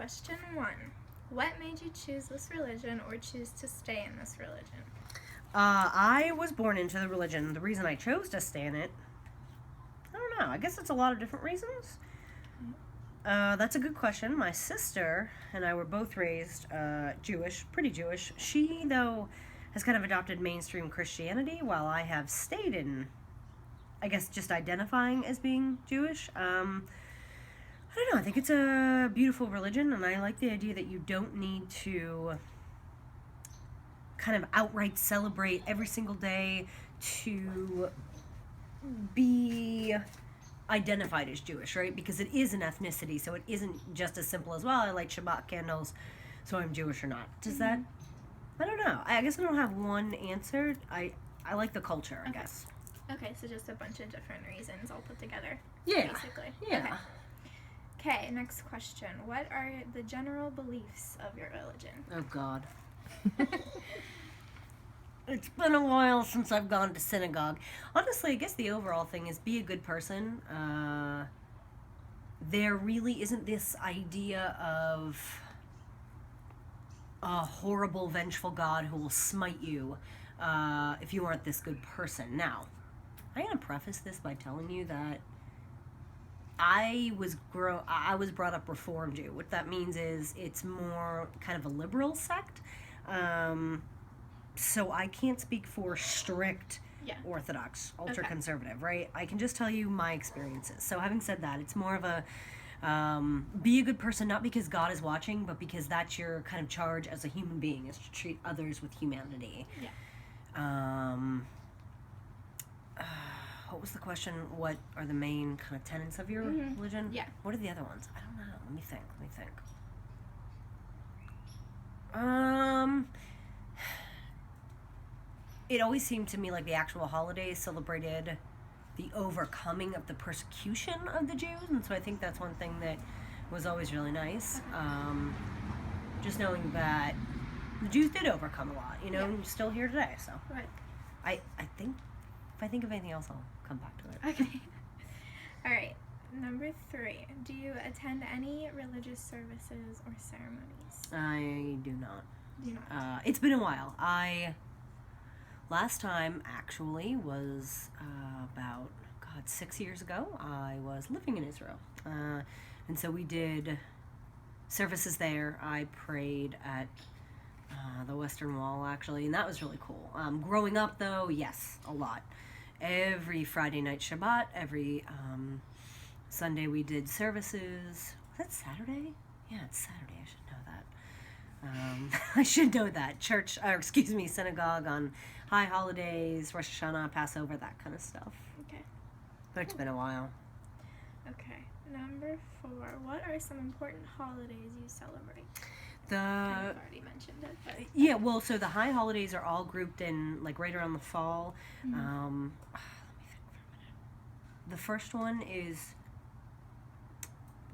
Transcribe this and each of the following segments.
Question 1. What made you choose this religion or choose to stay in this religion? I was born into the religion. The reason I chose to stay in it, I don't know. I guess it's a lot of different reasons. That's a good question. My sister and I were both raised Jewish, pretty Jewish. She, though, has kind of adopted mainstream Christianity, while I have stayed in, I guess, just identifying as being Jewish. I don't know. I think it's a beautiful religion, and I like the idea that you don't need to kind of outright celebrate every single day to be identified as Jewish, right? Because it is an ethnicity, so it isn't just as simple as, well, I light Shabbat candles, so I'm Jewish or not. Does that... I don't know. I guess I don't have one answer. I like the culture, I guess. Okay, so just a bunch of different reasons all put together. Yeah. Basically. Yeah. Okay, next question. What are the general beliefs of your religion? Oh, God. It's been a while since I've gone to synagogue. Honestly, I guess the overall thing is be a good person. There really isn't this idea of a horrible, vengeful God who will smite you if you aren't this good person. Now, I'm going to preface this by telling you that I was brought up Reform Jew. What that means is it's more kind of a liberal sect. So I can't speak for strict Orthodox, ultra-conservative, right? I can just tell you my experiences. So having said that, it's more of a be a good person, not because God is watching, but because that's your kind of charge as a human being, is to treat others with humanity. Yeah. What was the question? What are the main kind of tenets of your religion? Yeah. What are the other ones? I don't know. Let me think. It always seemed to me like the actual holidays celebrated the overcoming of the persecution of the Jews, and so I think that's one thing that was always really nice. Just knowing that the Jews did overcome a lot, and you're still here today. So I think if I think of anything else, I'll come back to it. Okay. All right. Number 3. Do you attend any religious services or ceremonies? I do not. Do not. It's been a while. Last time, actually, was about, 6 years ago. I was living in Israel. And so we did services there. I prayed at the Western Wall, actually, and that was really cool. Growing up, though, yes, a lot. Every Friday night Shabbat, every Sunday we did services. Was that Saturday? Yeah, it's Saturday. I should know that. I should know that. Synagogue on high holidays, Rosh Hashanah, Passover, that kind of stuff. Okay. But it's been a while. Okay. Number 4. What are some important holidays you celebrate? I've already mentioned it. But yeah, well, so the high holidays are all grouped in, like, right around the fall. Let me think for a minute. The first one is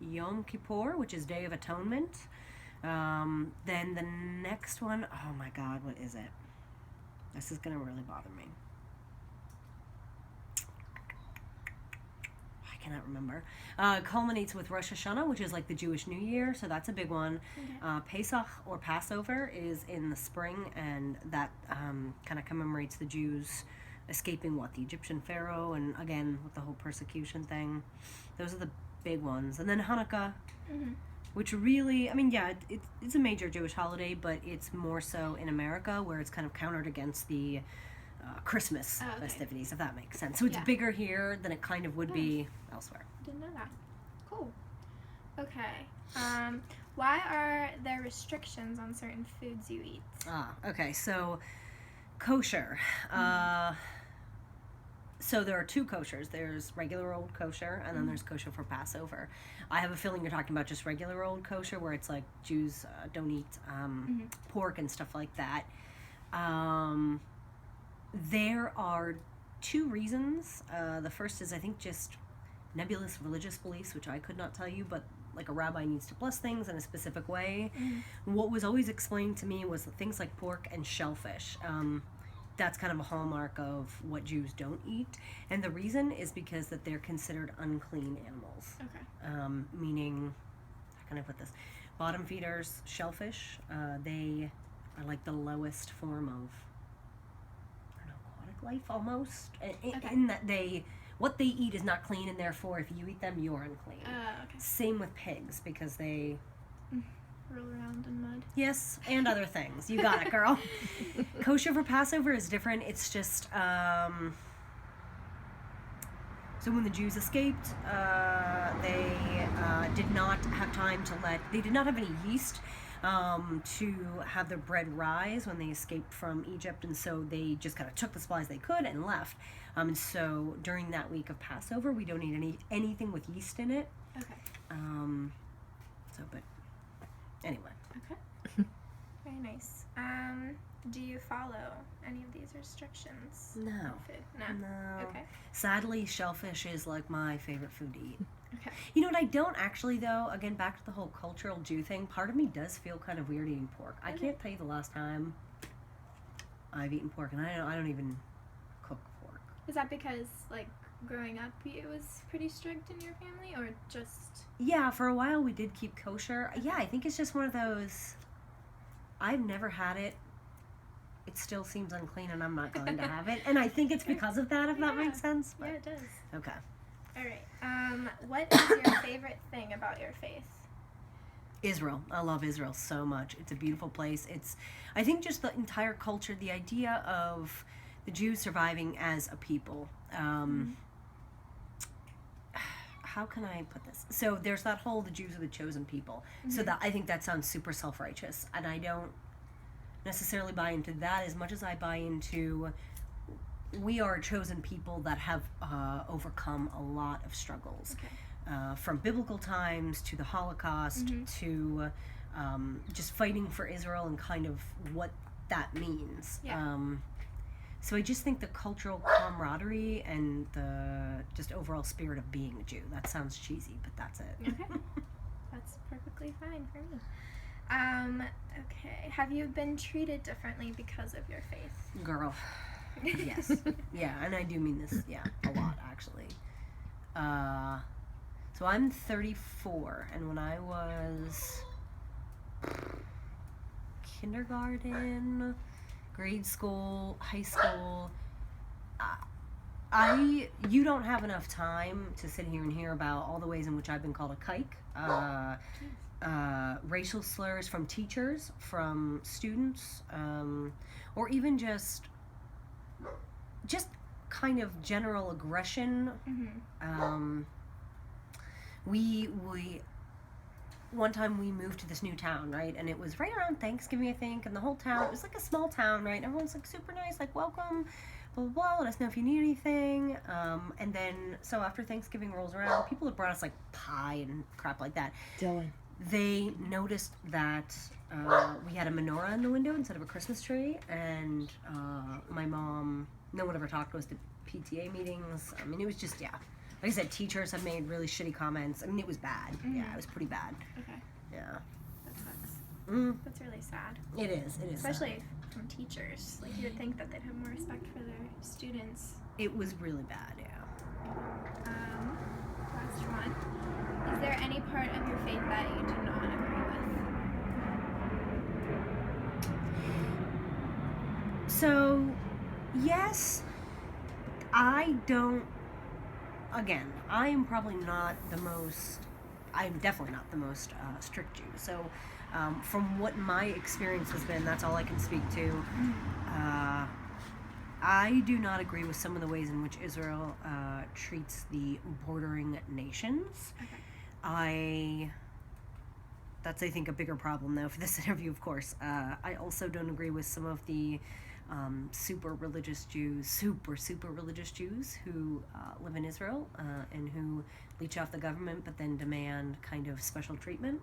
Yom Kippur, which is Day of Atonement. Then the next one, oh my God, what is it? This is going to really bother me. I cannot remember. Culminates with Rosh Hashanah, which is like the Jewish New Year, so that's a big one. Okay. Pesach, or Passover, is in the spring, and that kind of commemorates the Jews escaping, the Egyptian Pharaoh, and again, with the whole persecution thing. Those are the big ones. And then Hanukkah, which really, it's a major Jewish holiday, but it's more so in America, where it's kind of countered against the Christmas festivities, if that makes sense. So it's bigger here than it kind of would be elsewhere. Didn't know that. Cool. Okay. Why are there restrictions on certain foods you eat? Okay. So, kosher. So there are 2 koshers. There's regular old kosher, and then there's kosher for Passover. I have a feeling you're talking about just regular old kosher, where it's like Jews don't eat pork and stuff like that. There are 2 reasons. The first is, I think, just nebulous religious beliefs, which I could not tell you, but like a rabbi needs to bless things in a specific way. What was always explained to me was that things like pork and shellfish, that's kind of a hallmark of what Jews don't eat. And the reason is because that they're considered unclean animals. Okay. Meaning, how can I put this? Bottom feeders, shellfish, they are like the lowest form of, I don't know, aquatic life almost. Okay. In that what they eat is not clean, and therefore if you eat them, you're unclean. Okay. Same with pigs, because they roll around in mud. Yes, and other things. You got it, girl. Kosher for Passover is different. It's just, so when the Jews escaped, they did not have time they did not have any yeast to have their bread rise when they escaped from Egypt, and so they just kind of took the supplies they could and left. And so during that week of Passover, we don't eat anything with yeast in it. Okay. But anyway. Okay. Very nice. Do you follow any of these restrictions? No. No. Okay. Sadly, shellfish is like my favorite food to eat. Okay. You know what I don't actually, though, again, back to the whole cultural Jew thing, part of me does feel kind of weird eating pork. I can't tell you the last time I've eaten pork, and I don't even cook pork. Is that because, like, growing up it was pretty strict in your family, or just... Yeah, for a while we did keep kosher. Yeah, I think it's just one of those, I've never had it. It still seems unclean, and I'm not going to have it. And I think it's because of that, if that makes sense. But, yeah, it does. Okay. All right. What is your favorite thing about your faith? Israel. I love Israel so much. It's a beautiful place. I think just the entire culture, the idea of the Jews surviving as a people. How can I put this? So there's that whole, the Jews are the chosen people. So that, I think that sounds super self-righteous, and I don't necessarily buy into that as much as I buy into, we are a chosen people that have overcome a lot of struggles. Okay. From biblical times to the Holocaust to just fighting for Israel and kind of what that means. Yeah. So I just think the cultural camaraderie and the just overall spirit of being a Jew. That sounds cheesy, but that's it. Okay. That's perfectly fine for me. Okay. Have you been treated differently because of your faith? Girl. Yes. Yeah, and I do mean this, a lot, actually. So I'm 34, and when I was kindergarten, grade school, high school, you don't have enough time to sit here and hear about all the ways in which I've been called a kike, racial slurs from teachers, from students, or even just kind of general aggression. We one time we moved to this new town, right, and it was right around Thanksgiving, I think, and the whole town, it was like a small town, right, and everyone's like super nice, like welcome, blah blah blah, let us know if you need anything, and then so after Thanksgiving rolls around, people had brought us like pie and crap like that. Dylan. They noticed that we had a menorah in the window instead of a Christmas tree, and my mom, no one ever talked to us at PTA meetings. I mean, it was just, like I said, teachers have made really shitty comments. I mean, it was bad. Yeah, it was pretty bad. Okay. Yeah. That sucks. That's really sad. It is. Especially from teachers. Like, you would think that they'd have more respect for their students. It was really bad, yeah. Last one. Is there any part of your faith that you do not agree with? So, yes, I don't. Again, I am probably not the most. I'm definitely not the most strict Jew. So, from what my experience has been, that's all I can speak to. I do not agree with some of the ways in which Israel treats the bordering nations. Okay. That's, I think, a bigger problem, though, for this interview, of course. I also don't agree with some of the super religious Jews who live in Israel and who leech off the government but then demand kind of special treatment.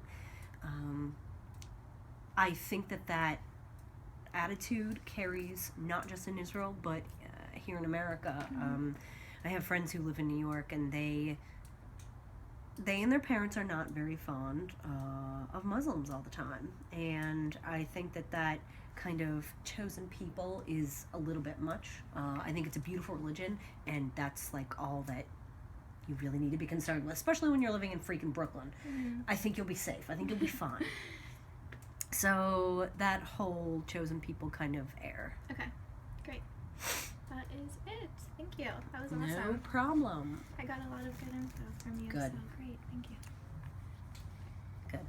I think that attitude carries not just in Israel but here in America. I have friends who live in New York, and they and their parents are not very fond of Muslims all the time, and I think that kind of chosen people is a little bit much. I think it's a beautiful religion, and that's like all that you really need to be concerned with, especially when you're living in freaking Brooklyn. Mm-hmm. I think you'll be safe. I think you'll be fine. So that whole chosen people kind of air. Okay, great. That is it. Thank you. That was No awesome. problem. I got a lot of good info from you. Good. So great. Thank you. Good.